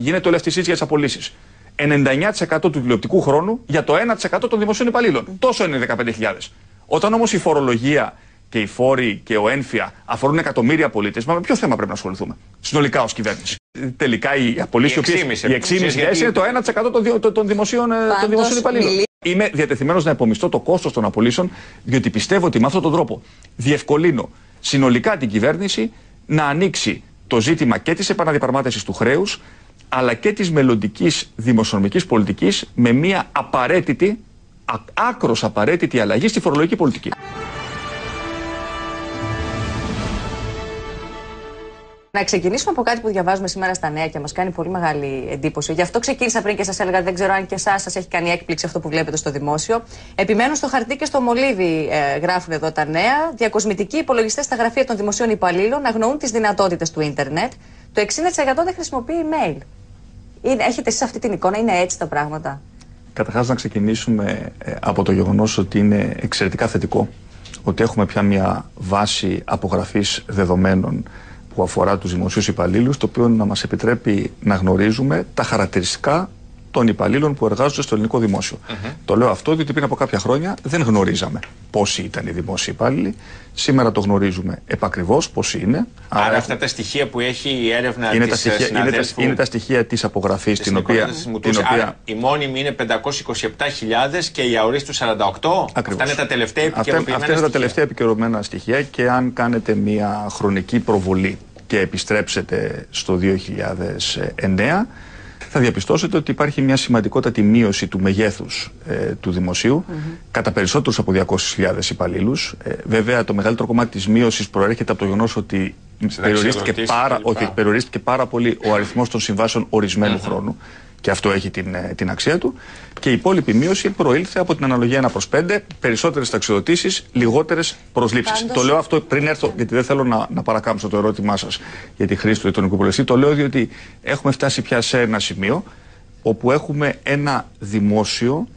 γίνεται όλη αυτή η συζήτηση για τις απολύσεις. 99% του τηλεοπτικού χρόνου για το 1% των δημοσίων υπαλλήλων. Τόσο είναι οι 15.000. Όταν όμως η φορολογία και οι φόροι και ο έμφυα αφορούν εκατομμύρια πολίτες, με ποιο θέμα πρέπει να ασχοληθούμε συνολικά ως κυβέρνηση? Τελικά οι απολύσεις, οι 6,5 είναι το 1% των δημοσίων υπαλλήλων. Είμαι διατεθειμένος να υπομισθώ το κόστος των απολύσεων, διότι πιστεύω ότι με αυτόν τον τρόπο διευκολύνω συνολικά την κυβέρνηση να ανοίξει το ζήτημα και της επαναδιαπραγμάτευσης του χρέους, αλλά και της μελλοντικής δημοσιονομικής πολιτικής με μια απαραίτητη, άκρως απαραίτητη αλλαγή στη φορολογική πολιτική. Να ξεκινήσουμε από κάτι που διαβάζουμε σήμερα στα νέα και μας κάνει πολύ μεγάλη εντύπωση. Γι' αυτό ξεκίνησα πριν και σας έλεγα, δεν ξέρω αν και εσάς σας έχει κάνει έκπληξη αυτό που βλέπετε στο δημόσιο. Επιμένουν στο χαρτί και στο μολύβι, γράφουν εδώ τα νέα. Διακοσμητικοί υπολογιστές στα γραφεία των δημοσίων υπαλλήλων αγνοούν τις δυνατότητες του ίντερνετ. Το 60% δεν χρησιμοποιεί email. Έχετε εσείς αυτή την εικόνα, είναι έτσι τα πράγματα? Καταρχάς, να ξεκινήσουμε από το γεγονός ότι είναι εξαιρετικά θετικό ότι έχουμε πια μια βάση απογραφής δεδομένων που αφορά τους δημοσίους υπαλλήλους, το οποίο να μας επιτρέπει να γνωρίζουμε τα χαρακτηριστικά των υπαλλήλων που εργάζονται στο ελληνικό δημόσιο. Το λέω αυτό διότι πριν από κάποια χρόνια δεν γνωρίζαμε πόσοι ήταν οι δημόσιοι υπάλληλοι. Σήμερα το γνωρίζουμε επακριβώς πόσοι είναι. Άρα αυτά τα στοιχεία που έχει η έρευνα της συναδέλφου... Είναι τα στοιχεία της απογραφής, την οποία... Άρα η μόνιμη είναι 527.000 και η αορίστου 48. Αυτά είναι τα τελευταία επικαιροποιημένα στοιχεία. Αυτά είναι τα τελευταία επικαιροποιημένα στοιχεία, και αν κάνετε μια χρονική προβολή και επιστρέψετε στο 2009, θα διαπιστώσετε ότι υπάρχει μια σημαντικότατη μείωση του μεγέθους του δημοσίου κατά περισσότερους από 200.000 υπαλλήλους. Βέβαια, το μεγαλύτερο κομμάτι της μείωσης προέρχεται από το γεγονός ότι περιορίστηκε πάρα πολύ ο αριθμός των συμβάσεων ορισμένου χρόνου. Και αυτό έχει την αξία του. Και η υπόλοιπη μείωση προήλθε από την αναλογία 1/5, περισσότερες ταξιδοτήσεις, λιγότερες προσλήψεις. Το λέω αυτό πριν έρθω, γιατί δεν θέλω να παρακάμψω το ερώτημά σας για τη χρήση του ηλεκτρονικού υπολογιστή. Το λέω διότι έχουμε φτάσει πια σε ένα σημείο όπου έχουμε ένα δημόσιο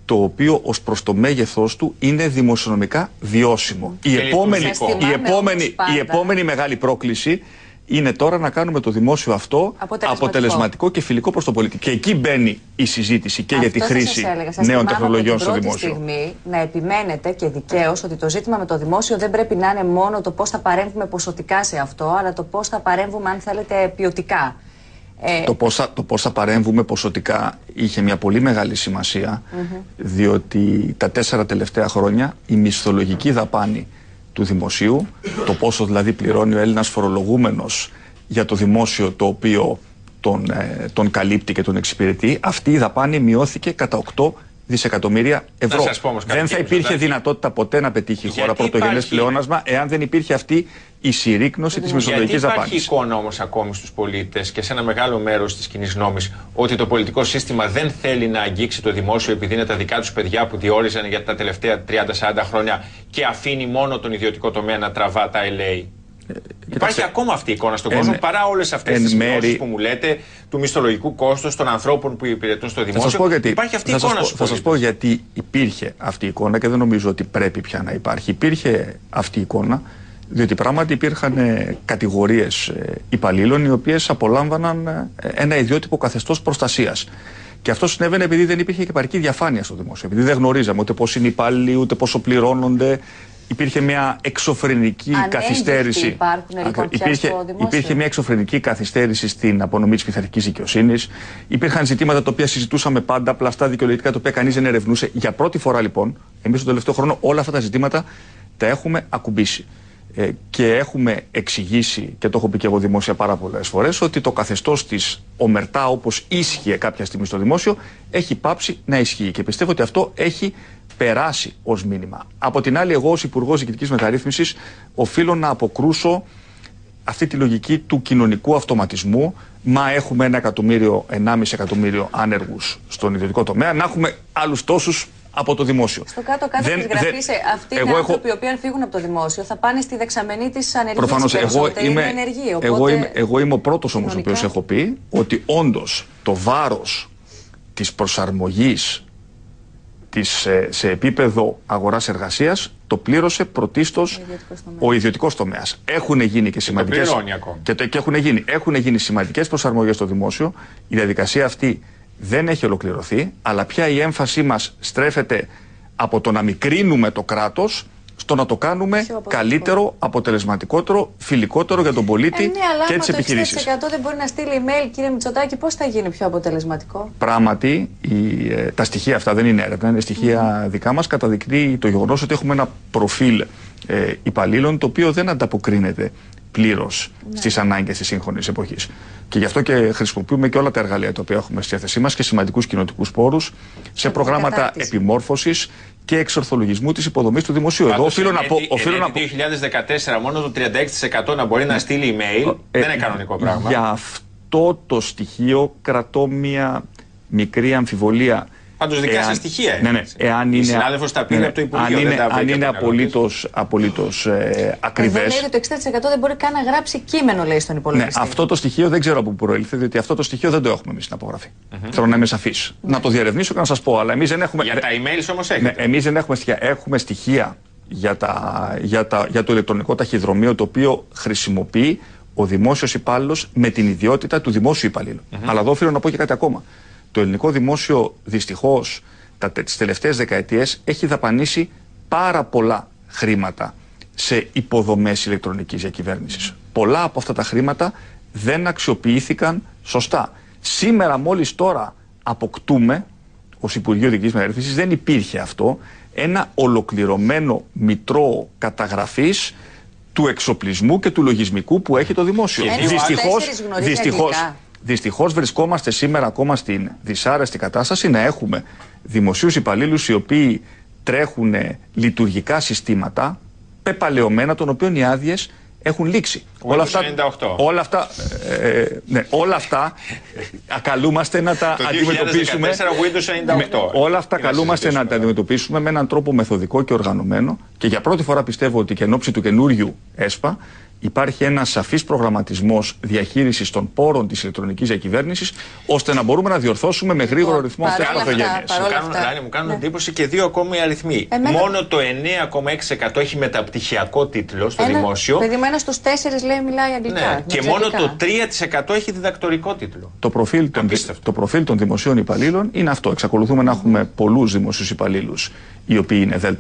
το οποίο ως προς το μέγεθός του είναι δημοσιονομικά βιώσιμο. Η επόμενη μεγάλη πρόκληση είναι τώρα να κάνουμε το δημόσιο αυτό αποτελεσματικό και φιλικό προς τον πολίτη. Και εκεί μπαίνει η συζήτηση και για τη χρήση νέων τεχνολογιών στο δημόσιο. Αυτή τη στιγμή να επιμένετε, και δικαίως, ότι το ζήτημα με το δημόσιο δεν πρέπει να είναι μόνο το πώς θα παρέμβουμε ποσοτικά σε αυτό, αλλά το πώς θα παρέμβουμε, αν θέλετε, ποιοτικά. Το πώς θα παρέμβουμε ποσοτικά είχε μια πολύ μεγάλη σημασία, διότι τα 4 τελευταία χρόνια η μισθολογική δαπάνη του δημοσίου, το πόσο δηλαδή πληρώνει ο Έλληνας φορολογούμενος για το δημόσιο το οποίο τον καλύπτει και τον εξυπηρετεί, αυτή η δαπάνη μειώθηκε κατά 8 δισεκατομμύρια ευρώ. Δεν θα υπήρχε δυνατότητα ποτέ να πετύχει η χώρα πρωτογενές πλεόνασμα εάν δεν υπήρχε αυτή η συρρίκνωση της μισθολογικής δαπάνης. Υπάρχει εικόνα όμως ακόμη στους πολίτες και σε ένα μεγάλο μέρος της κοινής γνώμης ότι το πολιτικό σύστημα δεν θέλει να αγγίξει το δημόσιο επειδή είναι τα δικά τους παιδιά που διόριζαν για τα τελευταία 30-40 χρόνια και αφήνει μόνο τον ιδιωτικό τομέα να τραβά τα LA? Υπάρχει ακόμα αυτή η εικόνα στον κόσμο, παρά όλες αυτές τις μειώσεις που μου λέτε του μισθολογικού κόστους των ανθρώπων που υπηρετούν στο δημόσιο? Υπάρχει αυτή η εικόνα στους πολίτες. Θα σας πω γιατί υπήρχε αυτή η εικόνα και δεν νομίζω ότι πρέπει πια να υπάρχει. Υπήρχε αυτή η εικόνα διότι πράγματι υπήρχαν κατηγορίες υπαλλήλων οι οποίες απολάμβαναν ένα ιδιότυπο καθεστώς προστασίας. Και αυτό συνέβαινε επειδή δεν υπήρχε και επαρκή διαφάνεια στο δημόσιο. Επειδή δεν γνωρίζαμε ούτε πώς είναι οι υπάλληλοι, ούτε πόσο πληρώνονται. Υπήρχε μια εξωφρενική καθυστέρηση. Υπήρχε μια εξωφρενική καθυστέρηση στην απονομή της πειθαρχικής δικαιοσύνης. Υπήρχαν ζητήματα τα οποία συζητούσαμε πάντα, πλαστά δικαιολογητικά, τα οποία κανείς δεν ερευνούσε. Για πρώτη φορά λοιπόν, εμείς τον τελευταίο χρόνο όλα αυτά τα ζητήματα τα έχουμε ακουμπήσει. Και έχουμε εξηγήσει, και το έχω πει και εγώ δημόσια πάρα πολλές φορές, ότι το καθεστώς της ομερτά όπως ίσχυε κάποια στιγμή στο δημόσιο έχει πάψει να ισχύει. Και πιστεύω ότι αυτό έχει περάσει ως μήνυμα. Από την άλλη, εγώ ως Υπουργός Διοικητικής Μεταρρύθμισης οφείλω να αποκρούσω αυτή τη λογική του κοινωνικού αυτοματισμού. Μα έχουμε 1,5 εκατομμύριο άνεργους στον ιδιωτικό τομέα, να έχουμε άλλους τόσους από το δημόσιο. Στο κάτω-κάτω της γραφής, αυτοί οι άνθρωποι οι οποίοι αν φύγουν από το δημόσιο θα πάνε στη δεξαμενή της ανεργίας. Προφανώς, εγώ είμαι ο πρώτος όμως ο οποίος έχω πει ότι όντως το βάρος της προσαρμογής σε επίπεδο αγοράς εργασίας το πλήρωσε πρωτίστως ο ιδιωτικός τομέας. Έχουν γίνει και σημαντικές. Έχουν γίνει σημαντικές προσαρμογές στο δημόσιο. Η διαδικασία αυτή δεν έχει ολοκληρωθεί, αλλά πια η έμφασή μας στρέφεται από το να μικρύνουμε το κράτος στο να το κάνουμε καλύτερο, αποτελεσματικότερο, φιλικότερο για τον πολίτη και τις επιχειρήσεις. Αν το 60% δεν μπορεί να στείλει email, κύριε Μητσοτάκη, πώς θα γίνει πιο αποτελεσματικό? Πράγματι, τα στοιχεία αυτά δεν είναι έρευνα, είναι στοιχεία δικά μας. Καταδεικνύει το γεγονός ότι έχουμε ένα προφίλ υπαλλήλων το οποίο δεν ανταποκρίνεται πλήρως στις ανάγκες της σύγχρονης εποχής. Και γι' αυτό και χρησιμοποιούμε και όλα τα εργαλεία τα οποία έχουμε στη διάθεσή μας και σημαντικούς κοινοτικούς πόρους σε προγράμματα επιμόρφωσης και εξορθολογισμού της υποδομής του δημοσίου. Εδώ οφείλω να πω. Το 2014 μόνο το 36% να μπορεί να στείλει email δεν είναι κανονικό πράγμα. Για αυτό το στοιχείο κρατώ μια μικρή αμφιβολία. Πάντως δικά σας στοιχεία είναι. Ναι. Εάν η συνάδελφος τα πήρε από το Υπουργείο. Αν είναι απολύτως ακριβές. Εδώ λέει ότι το 60% δεν μπορεί καν να γράψει κείμενο, λέει, στον υπολογιστή. Ναι, αυτό το στοιχείο δεν ξέρω από πού προήλθε, διότι αυτό το στοιχείο δεν το έχουμε εμείς στην απογραφή. Θέλω να είμαι σαφής. Να το διερευνήσω και να σας πω, αλλά εμείς δεν έχουμε. Για τα emails όμως έχετε. Ναι, εμείς δεν έχουμε στοιχεία. Έχουμε στοιχεία για το ηλεκτρονικό ταχυδρομείο, το οποίο χρησιμοποιεί ο δημόσιος υπάλληλος με την ιδιότητα του δημόσιου υπαλλήλου. Αλλά εδώ οφείλω να πω και κάτι ακόμα. Το ελληνικό δημόσιο δυστυχώς τις τελευταίες δεκαετίες έχει δαπανίσει πάρα πολλά χρήματα σε υποδομές ηλεκτρονικής διακυβέρνησης. Πολλά από αυτά τα χρήματα δεν αξιοποιήθηκαν σωστά. Σήμερα μόλις τώρα αποκτούμε, ως Υπουργείο Διοικητικής Μεταρρύθμισης, δεν υπήρχε αυτό, ένα ολοκληρωμένο μητρό καταγραφής του εξοπλισμού και του λογισμικού που έχει το δημόσιο. Δυστυχώς βρισκόμαστε σήμερα ακόμα στην δυσάρεστη κατάσταση να έχουμε δημοσίους υπαλλήλους οι οποίοι τρέχουν λειτουργικά συστήματα πεπαλαιωμένα, των οποίων οι άδειες έχουν λήξει. Όλα αυτά καλούμαστε να τα αντιμετωπίσουμε. Όλα αυτά καλούμαστε να τα αντιμετωπίσουμε με έναν τρόπο μεθοδικό και οργανωμένο, και για πρώτη φορά πιστεύω ότι και εν ώψη του καινούριου ΕΣΠΑ υπάρχει ένας σαφής προγραμματισμός διαχείρισης των πόρων της ηλεκτρονικής διακυβέρνησης, ώστε να μπορούμε να διορθώσουμε με γρήγορο ρυθμό αυτές τις παθογένειες. Μου κάνουν εντύπωση και δύο ακόμη αριθμοί. Μόνο το 9,6% έχει μεταπτυχιακό τίτλο στο δημόσιο. Παιδί μου, ένας στους 4 λέει μιλάει αγγλικά. Ναι. Και μόνο το 3% έχει διδακτορικό τίτλο. Το προφίλ των δημοσίων υπαλλήλων είναι αυτό. Εξακολουθούμε να έχουμε πολλούς δημοσίους υπαλλήλους οι οποίοι είναι ΔΕ,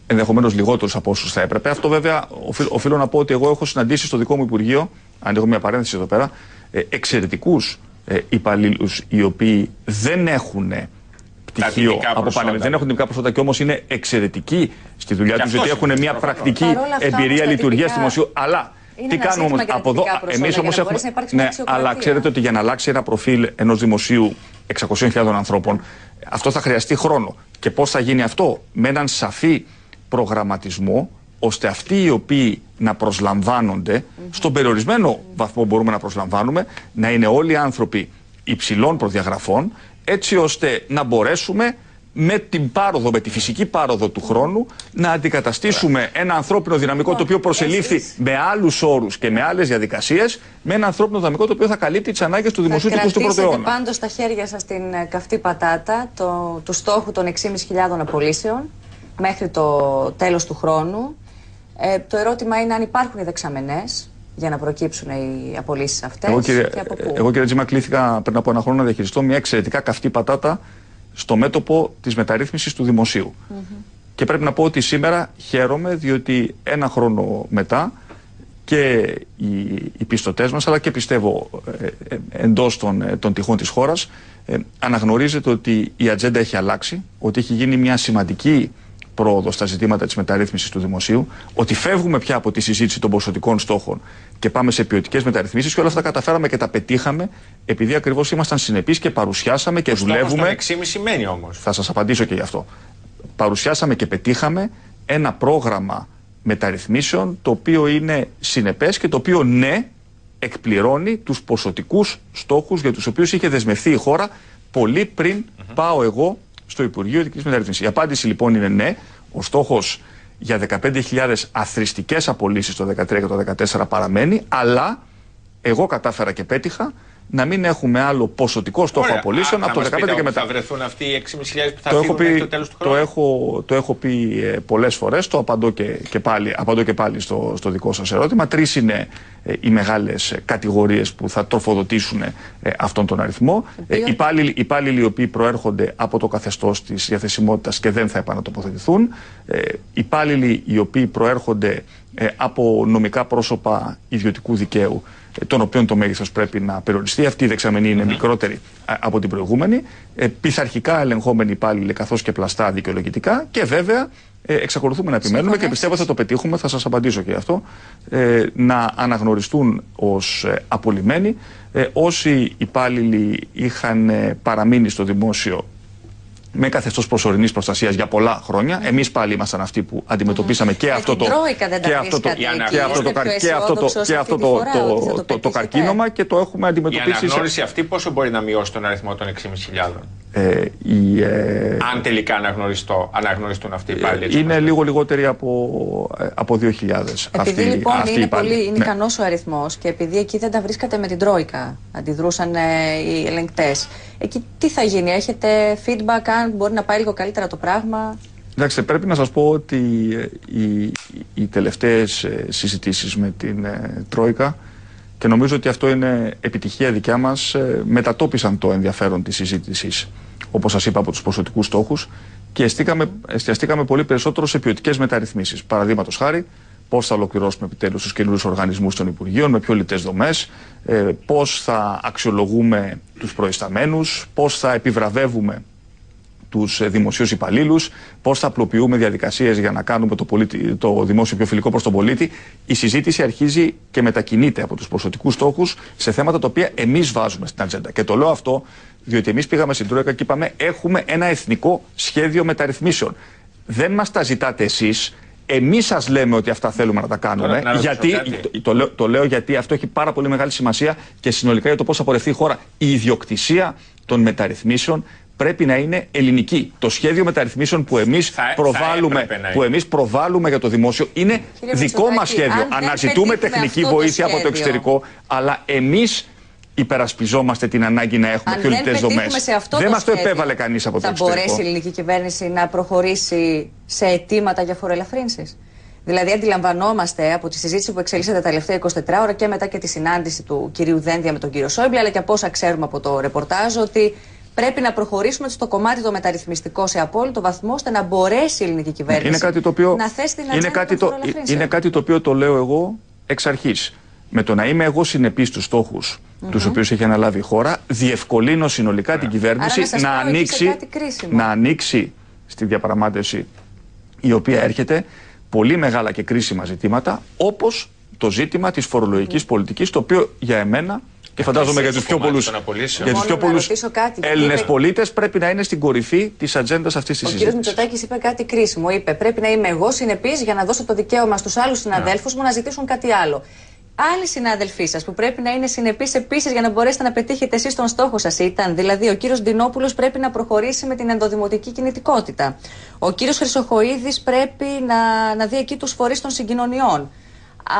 ενδεχομένως λιγότερους από όσους θα έπρεπε. Αυτό βέβαια οφείλω να πω ότι εγώ έχω συναντήσει στο δικό μου Υπουργείο, ανοίγω μια παρένθεση εδώ πέρα, εξαιρετικούς υπαλλήλους οι οποίοι δεν έχουν πτυχίο από πανεπιστήμια, δεν έχουν τυπικά προσόντα και όμως είναι εξαιρετικοί στη δουλειά τους, γιατί έχουν μια πρακτική εμπειρία λειτουργίας του δημοσίου. Αλλά τι κάνουμε όμως από εδώ? Εμείς όμως έχουμε. Ναι, αλλά ξέρετε ότι για να αλλάξει ένα προφίλ ενός δημοσίου 600.000 ανθρώπων, αυτό θα χρειαστεί χρόνο. Και πώς θα γίνει αυτό? Με έναν σαφή προγραμματισμό, ώστε αυτοί οι οποίοι να προσλαμβάνονται, στον περιορισμένο βαθμό μπορούμε να προσλαμβάνουμε, να είναι όλοι άνθρωποι υψηλών προδιαγραφών, έτσι ώστε να μπορέσουμε με την πάροδο, με τη φυσική πάροδο του χρόνου, να αντικαταστήσουμε ένα ανθρώπινο δυναμικό το οποίο προσελήφθη με άλλους όρους και με άλλες διαδικασίες, με ένα ανθρώπινο δυναμικό το οποίο θα καλύπτει τις ανάγκες του δημοσίου του 21ου αιώνα. Πάντως στα χέρια σας την καυτή πατάτα του στόχου των 6.500 απολύσεων μέχρι το τέλος του χρόνου. Το ερώτημα είναι αν υπάρχουν οι δεξαμενές για να προκύψουν οι απολύσεις αυτές. Εγώ, κύριε Τζίμα, κλήθηκα πριν από ένα χρόνο να διαχειριστώ μια εξαιρετικά καυτή πατάτα στο μέτωπο της μεταρρύθμισης του δημοσίου. Και πρέπει να πω ότι σήμερα χαίρομαι, διότι ένα χρόνο μετά και οι πιστωτές μας, αλλά και πιστεύω εντός των τυχών της χώρας, αναγνωρίζεται ότι η ατζέντα έχει αλλάξει, ότι έχει γίνει μια σημαντική πρόοδο στα ζητήματα της μεταρρύθμισης του δημοσίου, ότι φεύγουμε πια από τη συζήτηση των ποσοτικών στόχων και πάμε σε ποιοτικές μεταρρυθμίσεις, και όλα αυτά τα καταφέραμε και τα πετύχαμε επειδή ακριβώς ήμασταν συνεπείς και παρουσιάσαμε και δουλεύουμε. Το 6,5 σημαίνει όμως. Θα σας απαντήσω και γι' αυτό. Παρουσιάσαμε και πετύχαμε ένα πρόγραμμα μεταρρυθμίσεων το οποίο είναι συνεπές και το οποίο εκπληρώνει τους ποσοτικούς στόχους για τους οποίους είχε δεσμευθεί η χώρα πολύ πριν πάω εγώ στο Υπουργείο Διοικητικής Μεταρρύθμισης. Η απάντηση λοιπόν είναι ναι. Ο στόχος για 15.000 αθροιστικές απολύσεις το 2013 και το 2014 παραμένει, αλλά εγώ κατάφερα και πέτυχα να μην έχουμε άλλο ποσοτικό στόχο απολύσεων από το 2015 και μετά. Θα βρεθούν αυτοί οι 6.500 που θα φύγουν μέχρι το τέλος του χρόνου. Το έχω πει πολλές φορές, το απαντώ και πάλι στο δικό σας ερώτημα. 3 είναι οι μεγάλες κατηγορίες που θα τροφοδοτήσουν αυτόν τον αριθμό. Υπάλληλοι οι οποίοι προέρχονται από το καθεστώς της διαθεσιμότητας και δεν θα επανατοποθετηθούν. Υπάλληλοι οι οποίοι προέρχονται από νομικά πρόσωπα ιδιωτικού δικαίου, των οποίων το μέγεθος πρέπει να περιοριστεί. Αυτή η δεξαμενή είναι μικρότερη από την προηγούμενη. Πειθαρχικά ελεγχόμενοι υπάλληλοι, καθώς και πλαστά δικαιολογητικά. Και βέβαια εξακολουθούμε να επιμένουμε και πιστεύω θα το πετύχουμε, θα σας απαντήσω και γι' αυτό, να αναγνωριστούν ως απολυμμένοι όσοι υπάλληλοι είχαν παραμείνει στο δημόσιο με καθεστώς προσωρινής προστασίας για πολλά χρόνια. Εμείς πάλι ήμασταν αυτοί που αντιμετωπίσαμε και αυτό το καρκίνωμα και το έχουμε αντιμετωπίσει. Η αναγνώριση αυτή πόσο μπορεί να μειώσει τον αριθμό των 6.500? Αν τελικά αναγνωριστούν αυτοί πάλι. Είναι λίγο λιγότεροι από 2.000. Επειδή λοιπόν είναι ικανός ο αριθμός και επειδή εκεί δεν τα βρίσκατε με την Τρόικα, αντιδρούσαν οι ελεγκτές, εκεί τι θα γίνει, έχετε feedback αν μπορεί να πάει λίγο καλύτερα το πράγμα? Κοιτάξτε, πρέπει να σας πω ότι οι τελευταίες συζητήσεις με την Τρόικα, και νομίζω ότι αυτό είναι επιτυχία δικιά μας, μετατόπισαν το ενδιαφέρον της συζήτησης, όπως σας είπα, από τους ποσοτικούς στόχους και εστιαστήκαμε πολύ περισσότερο σε ποιοτικές μεταρρυθμίσεις. Παραδείγματος χάρη, πώς θα ολοκληρώσουμε επιτέλους τους καινούριους οργανισμούς των Υπουργείων με πιο λιτές δομές, πώς θα αξιολογούμε τους προϊσταμένους, πώς θα επιβραβεύουμε τους δημοσίους υπαλλήλους, πώς θα απλοποιούμε διαδικασίες για να κάνουμε το δημόσιο πιο φιλικό προς τον πολίτη. Η συζήτηση αρχίζει και μετακινείται από τους ποσοτικούς στόχους σε θέματα τα οποία εμείς βάζουμε στην ατζέντα. Και το λέω αυτό διότι εμείς πήγαμε στην Τρόικα και είπαμε: έχουμε ένα εθνικό σχέδιο μεταρρυθμίσεων. Δεν μας τα ζητάτε εσείς. Εμείς σας λέμε ότι αυτά θέλουμε να τα κάνουμε. Το λέω γιατί αυτό έχει πάρα πολύ μεγάλη σημασία και συνολικά για το πώς θα πορευτεί η χώρα. Η ιδιοκτησία των μεταρρυθμίσεων πρέπει να είναι ελληνική. Το σχέδιο μεταρρυθμίσεων που εμείς προβάλλουμε για το δημόσιο είναι δικό μας σχέδιο. Αναζητούμε τεχνική βοήθεια από το εξωτερικό, αλλά εμείς υπερασπιζόμαστε την ανάγκη να έχουμε πιο λιτές δομές. Δεν μας το επέβαλε κανείς από το εξωτερικό. Θα μπορέσει η ελληνική κυβέρνηση να προχωρήσει σε αιτήματα για φοροελαφρύνσεις? Δηλαδή, αντιλαμβανόμαστε από τη συζήτηση που εξελίσσεται τα τελευταία 24 ώρα και μετά και τη συνάντηση του κυρίου Δένδια με τον κύριο Σόιμπλε, αλλά και από όσα ξέρουμε από το ρεπορτάζ, ότι πρέπει να προχωρήσουμε στο κομμάτι το μεταρρυθμιστικό σε απόλυτο βαθμό, ώστε να μπορέσει η ελληνική κυβέρνηση να θέσει την ατζέντα των φοροελαφρύνσεων. Είναι κάτι το οποίο το λέω εγώ εξ αρχής. Με το να είμαι εγώ συνεπής στους στόχους τους οποίους έχει αναλάβει η χώρα, διευκολύνω συνολικά την κυβέρνηση να ανοίξει στη διαπραγμάτευση η οποία έρχεται πολύ μεγάλα και κρίσιμα ζητήματα, όπως το ζήτημα της φορολογικής πολιτικής, το οποίο για εμένα και φαντάζομαι για τους πιο πολλούς Έλληνες πολίτες πρέπει να είναι στην κορυφή της ατζέντας αυτής της συζήτησης. Ο κ. Μητσοτάκης είπε κάτι κρίσιμο. Είπε: πρέπει να είμαι εγώ συνεπής για να δώσω το δικαίωμα στους άλλους συναδέλφους μου να ζητήσουν κάτι άλλο. Άλλοι συνάδελφοί σας που πρέπει να είναι συνεπείς επίσης για να μπορέσετε να πετύχετε εσείς τον στόχο σας ήταν. Δηλαδή, ο κύριος Ντινόπουλος πρέπει να προχωρήσει με την ενδοδημοτική κινητικότητα. Ο κύριος Χρυσοχοΐδης πρέπει να δει εκεί τους φορείς των συγκοινωνιών.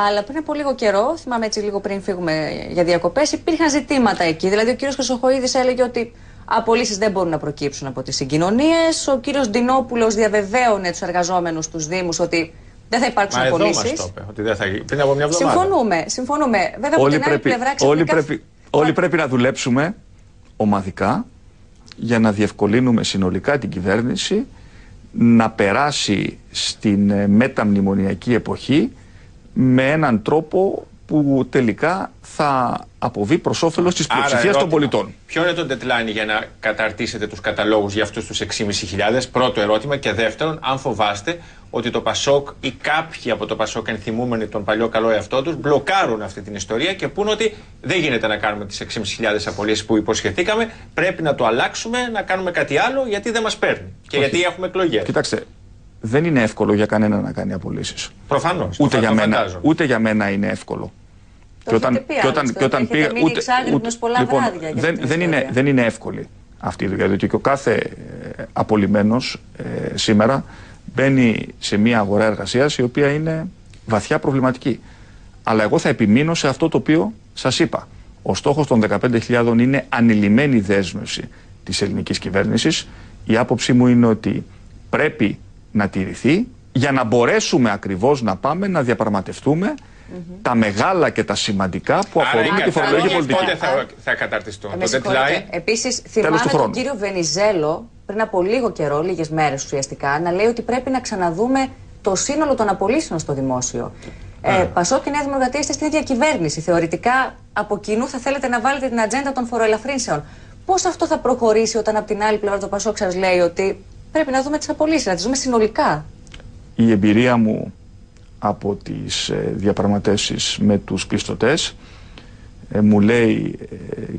Αλλά πριν από λίγο καιρό, θυμάμαι έτσι λίγο πριν φύγουμε για διακοπές, υπήρχαν ζητήματα εκεί. Δηλαδή, ο κύριος Χρυσοχοΐδης έλεγε ότι απολύσεις δεν μπορούν να προκύψουν από τις συγκοινωνίες. Ο κύριος Ντινόπουλος διαβεβαίωνε τους εργαζόμενους στους Δήμους ότι δεν θα υπάρξουν απολύσεις. Πριν από μια εβδομάδα. Συμφωνούμε. Βέβαια, από την άλλη πλευρά όλοι πρέπει να δουλέψουμε ομαδικά για να διευκολύνουμε συνολικά την κυβέρνηση να περάσει στην μεταμνημονιακή εποχή με έναν τρόπο που τελικά θα αποβεί προς όφελος της πλειοψηφίας των πολιτών. Ποιο είναι το deadline για να καταρτήσετε τους καταλόγους για αυτούς τους 6.500? Πρώτο ερώτημα. Και δεύτερον, αν φοβάστε ότι το Πασόκ ή κάποιοι από το Πασόκ, ενθυμούμενοι τον παλιό καλό εαυτό τους, μπλοκάρουν αυτή την ιστορία και πούν ότι δεν γίνεται να κάνουμε τις 6.500 απολύσεις που υποσχεθήκαμε, πρέπει να το αλλάξουμε, να κάνουμε κάτι άλλο, γιατί δεν μας παίρνει και γιατί έχουμε εκλογές. Κοιτάξτε, δεν είναι εύκολο για κανένα να κάνει απολύσεις. Προφανώς. Ούτε για μένα είναι εύκολο. Δεν είναι εύκολη αυτή η δουλειά, διότι και ο κάθε απολυμμένος σήμερα μπαίνει σε μια αγορά εργασίας η οποία είναι βαθιά προβληματική. Αλλά εγώ θα επιμείνω σε αυτό το οποίο σας είπα, Ο στόχος των 15.000 είναι ανηλυμένη δέσμευση της ελληνικής κυβέρνησης. Η άποψή μου είναι ότι πρέπει να τηρηθεί για να μπορέσουμε ακριβώς να πάμε να διαπραγματευτούμε τα μεγάλα και τα σημαντικά που αφορούν τη φορολογική πολιτική. Πότε θα καταρτιστούν το deadline? Επίσης, θυμάμαι τον κύριο Βενιζέλο πριν από λίγο καιρό, λίγες μέρες ουσιαστικά, να λέει ότι πρέπει να ξαναδούμε το σύνολο των απολύσεων στο δημόσιο. Πασόκ και Νέα Δημοκρατία είστε στην ίδια κυβέρνηση. Θεωρητικά από κοινού θα θέλετε να βάλετε την ατζέντα των φοροελαφρύνσεων. Πώς αυτό θα προχωρήσει όταν από την άλλη πλευρά το Πασόκ σας λέει ότι πρέπει να δούμε τις απολύσεις, να τις δούμε συνολικά? Η εμπειρία μου από τις διαπραγματεύσεις με τους πιστωτές μου λέει,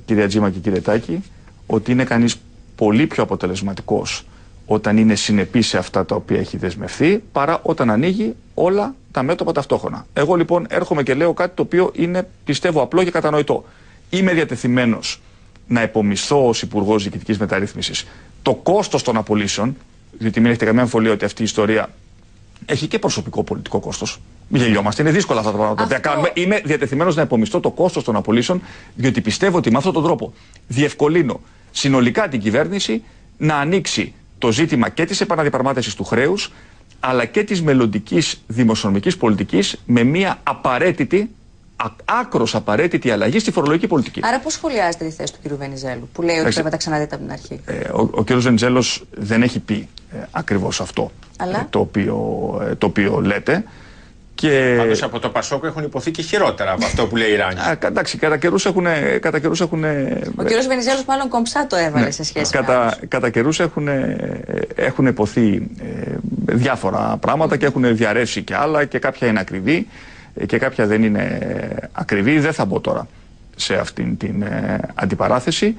κυρία Τζίμα και κύριε Τάκη, ότι είναι κανείς πολύ πιο αποτελεσματικός όταν είναι συνεπής σε αυτά τα οποία έχει δεσμευθεί, παρά όταν ανοίγει όλα τα μέτωπα ταυτόχρονα. Εγώ λοιπόν έρχομαι και λέω κάτι το οποίο είναι, πιστεύω, απλό και κατανοητό. Είμαι διατεθειμένος να επομισθώ ως Υπουργός Διοικητικής Μεταρρύθμισης το κόστος των απολύσεων, διότι μην έχετε καμία αμφιβολία ότι αυτή η ιστορία έχει και προσωπικό πολιτικό κόστος. Μην γελιόμαστε, είναι δύσκολα αυτά τα πράγματα που κάνουμε. Είμαι διατεθειμένος να επομισθώ το κόστος των απολύσεων, διότι πιστεύω ότι με αυτόν τον τρόπο διευκολύνω συνολικά την κυβέρνηση να ανοίξει το ζήτημα και της επαναδιαπραγμάτευσης του χρέους, αλλά και της μελλοντικής δημοσιονομικής πολιτικής με μια απαραίτητη, άκρως απαραίτητη αλλαγή στη φορολογική πολιτική. Άρα, πώς σχολιάζετε τη θέση του κ. Βενιζέλου, που λέει ότι πρέπει να τα ξαναδείτε από την αρχή? Ο κ. Βενιζέλος δεν έχει πει ακριβώς αυτό το οποίο λέτε. Πάντως από το Πασόκ έχουν υποθεί και χειρότερα από αυτό που λέει η Ράνη. Εντάξει, κατά καιρούς έχουν. Ο κ. Βενιζέλος μάλλον κομψά το έβαλε σε σχέση με άλλους. Κατά καιρούς έχουν υποθεί διάφορα πράγματα και έχουν διαρρεύσει και άλλα, και κάποια είναι ακριβή και κάποια δεν είναι ακριβή. Δεν θα μπω τώρα σε αυτήν την αντιπαράθεση.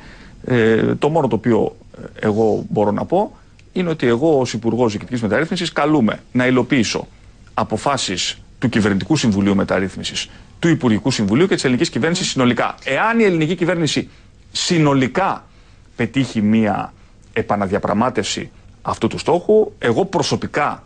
Το μόνο το οποίο εγώ μπορώ να πω είναι ότι εγώ ως Υπουργός Διοικητικής Μεταρρύθμισης καλούμαι να υλοποιήσω αποφάσεις του Κυβερνητικού Συμβουλίου Μεταρρύθμισης, του Υπουργικού Συμβουλίου και της ελληνικής κυβέρνησης συνολικά. Εάν η ελληνική κυβέρνηση συνολικά πετύχει μία επαναδιαπραγμάτευση αυτού του στόχου, εγώ προσωπικά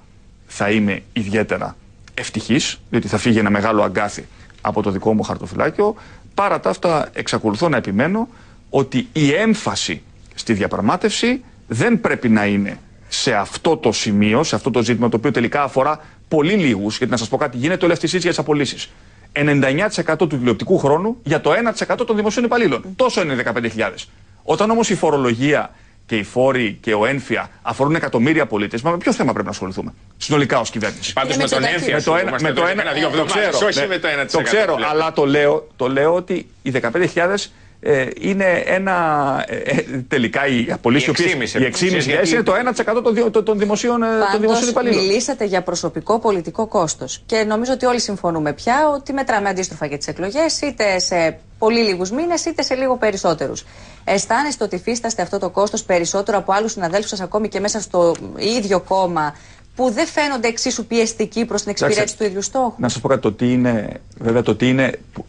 θα είμαι ιδιαίτερα ευτυχής, διότι θα φύγει ένα μεγάλο αγκάθι από το δικό μου χαρτοφυλάκιο. Παρά τα αυτά, εξακολουθώ να επιμένω ότι η έμφαση στη διαπραγμάτευση δεν πρέπει να είναι σε αυτό το σημείο, σε αυτό το ζήτημα, το οποίο τελικά αφορά πολύ λίγους, γιατί να σας πω κάτι, γίνεται όλη αυτή η συζήτηση για τις απολύσεις. 99% του τηλεοπτικού χρόνου για το 1% των δημοσίων υπαλλήλων. Τόσο είναι 15.000. Όταν όμως η φορολογία και οι φόροι και ο έμφυα αφορούν εκατομμύρια πολίτες, με ποιο θέμα πρέπει να ασχοληθούμε συνολικά ως κυβέρνηση? Πάντως με τον έμφυα. Το ξέρω, αλλά το λέω ότι οι 15.000 είναι τελικά η απολύση, η εξήμιση είναι το 1% των δημοσίων υπαλλήλων. Μιλήσατε για προσωπικό πολιτικό κόστος και νομίζω ότι όλοι συμφωνούμε πια ότι μετράμε αντίστροφα για τις εκλογές, είτε σε πολύ λίγους μήνες είτε σε λίγο περισσότερους. Αισθάνεστε ότι υφίσταστε αυτό το κόστος περισσότερο από άλλους συναδέλφους σας, ακόμη και μέσα στο ίδιο κόμμα, που δεν φαίνονται εξίσου πιεστικοί προς την εξυπηρέτηση του ίδιου στόχου? Να σας πω κάτι,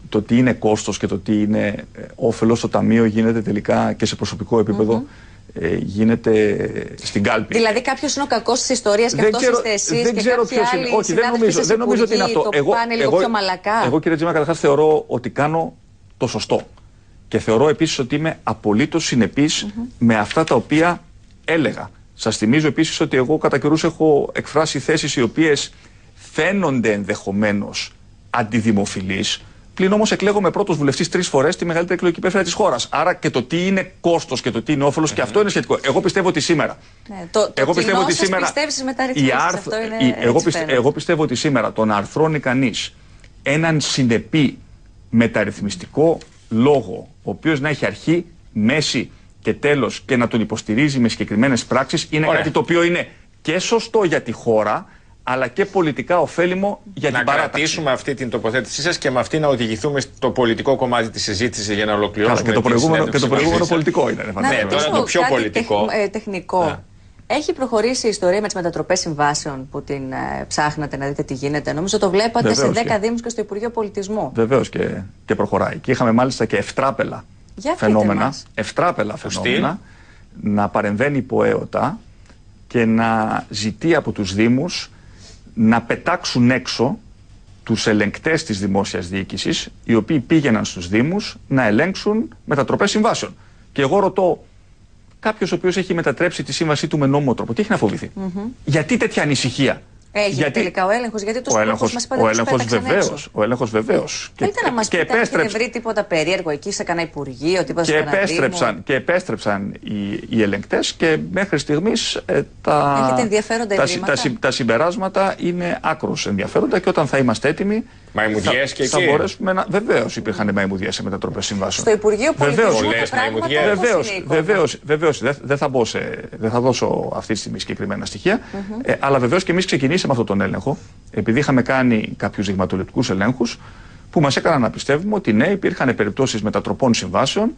το τι είναι κόστος και το τι είναι όφελος στο ταμείο γίνεται τελικά και σε προσωπικό επίπεδο, γίνεται στην κάλπη. Δηλαδή κάποιος είναι ο κακός της ιστορίας και αυτός είστε εσείς και κάποιοι άλλοι? Όχι, δεν νομίζω ότι είναι αυτό. Το πάνε λίγο πιο μαλακά. Εγώ, κύριε Τζίμα, καταρχάς θεωρώ ότι κάνω το σωστό. Και θεωρώ επίσης ότι είμαι απολύτως συνεπής με αυτά τα οποία έλεγα. Σας θυμίζω επίσης ότι εγώ κατά καιρούς έχω εκφράσει θέσεις οι οποίες φαίνονται ενδεχομένως αντιδημοφιλείς, πλην όμως εκλέγομαι πρώτος βουλευτής 3 φορές στη μεγαλύτερη εκλογική περιφέρεια της χώρας. Άρα και το τι είναι κόστος και το τι είναι όφελος, και αυτό είναι σχετικό. Εγώ πιστεύω ότι σήμερα. Εγώ πιστεύω ότι σήμερα το να αρθρώνει κανείς έναν συνεπή μεταρρυθμιστικό λόγο, ο οποίος να έχει αρχή, μέση και τέλος, και να τον υποστηρίζει με συγκεκριμένες πράξεις, είναι κάτι το οποίο είναι και σωστό για τη χώρα, αλλά και πολιτικά ωφέλιμο για την παράταξη. Να κρατήσουμε αυτή την τοποθέτησή σας και με αυτή να οδηγηθούμε στο πολιτικό κομμάτι της συζήτησης για να ολοκληρώσουμε. Και το προηγούμενο πολιτικό είναι. Ναι, τώρα το πιο πολιτικό. Τεχνικό. Έχει προχωρήσει η ιστορία με τις μετατροπές συμβάσεων που την ψάχνατε να δείτε τι γίνεται? Νομίζω το βλέπατε σε 10 δήμους και στο Υπουργείο Πολιτισμού. Βεβαίως και προχωράει. Και είχαμε μάλιστα και ευτράπελα φαινόμενα να παρεμβαίνει υποαίωτα και να ζητεί από τους Δήμους να πετάξουν έξω τους ελεγκτές της δημόσιας διοίκησης, οι οποίοι πήγαιναν στους Δήμους να ελέγξουν μετατροπές συμβάσεων. Και εγώ ρωτώ, κάποιος ο οποίος έχει μετατρέψει τη σύμβασή του με νόμιμο τρόπο, τι έχει να φοβηθεί? Γιατί τέτοια ανησυχία? Έγινε τελικά ο έλεγχος, γιατί τους προχωρούς μας είπατε τους πέταξαν έξω. Ο έλεγχος βεβαίως. Θέλετε να μας πείτε αν έχετε βρει τίποτα περίεργο εκεί σε κανένα υπουργείο, τίποτα σε κανένα Δήμο? Και επέστρεψαν οι ελεγκτές και μέχρι στιγμής έχετε ενδιαφέροντα τα συμπεράσματα είναι άκρως ενδιαφέροντα και όταν θα είμαστε έτοιμοι μαϊμουδιές και θα μπορέσουμε να... Βεβαίως υπήρχαν μαϊμουδιές σε μετατροπές συμβάσεων. Στο Υπουργείο Πολιτισμού τα πράγματα βεβαίως. Δεν θα δώσω αυτή τη στιγμή συγκεκριμένα στοιχεία, αλλά βεβαίως και εμείς ξεκινήσαμε αυτόν τον έλεγχο, επειδή είχαμε κάνει κάποιους δειγματοληπτικούς ελέγχους που μας έκαναν να πιστεύουμε ότι ναι, υπήρχαν περιπτώσεις μετατροπών συμβάσεων,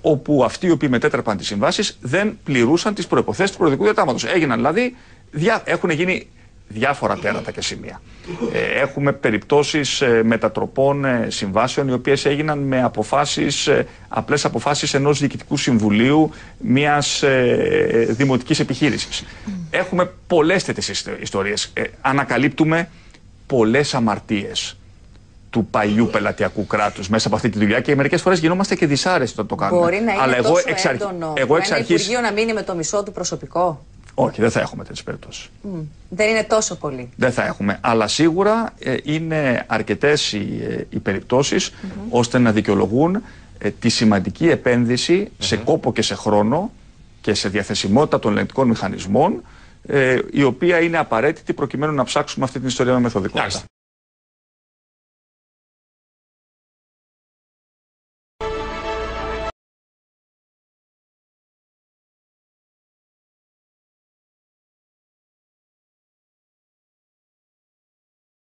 όπου αυτοί οι οποίοι μετέτρεπαν τις συμβάσεις δεν πληρούσαν τις προϋποθέσεις του προεδρικού διατάγματος. Έγιναν δηλαδή, έχουν γίνει διάφορα τέρατα και σημεία. Έχουμε περιπτώσεις μετατροπών συμβάσεων οι οποίες έγιναν με αποφάσεις, απλές αποφάσεις ενός διοικητικού συμβουλίου μιας δημοτικής επιχείρησης. Έχουμε πολλές τέτοιες ιστορίες. Ανακαλύπτουμε πολλές αμαρτίες του παλιού πελατειακού κράτους μέσα από αυτή τη δουλειά και μερικές φορές γινόμαστε και δυσάρεστοι όταν το κάνουμε. Μπορεί να είναι τόσο έντονο ένα Υπουργείο να μείνει με το μισό του προσωπικό? Όχι, δεν θα έχουμε τέτοιες περιπτώσεις. Δεν είναι τόσο πολύ. Δεν θα έχουμε. Αλλά σίγουρα είναι αρκετές οι περιπτώσεις ώστε να δικαιολογούν τη σημαντική επένδυση σε κόπο και σε χρόνο και σε διαθεσιμότητα των ελεγκτικών μηχανισμών, η οποία είναι απαραίτητη προκειμένου να ψάξουμε αυτή την ιστορία με μεθοδικότητα.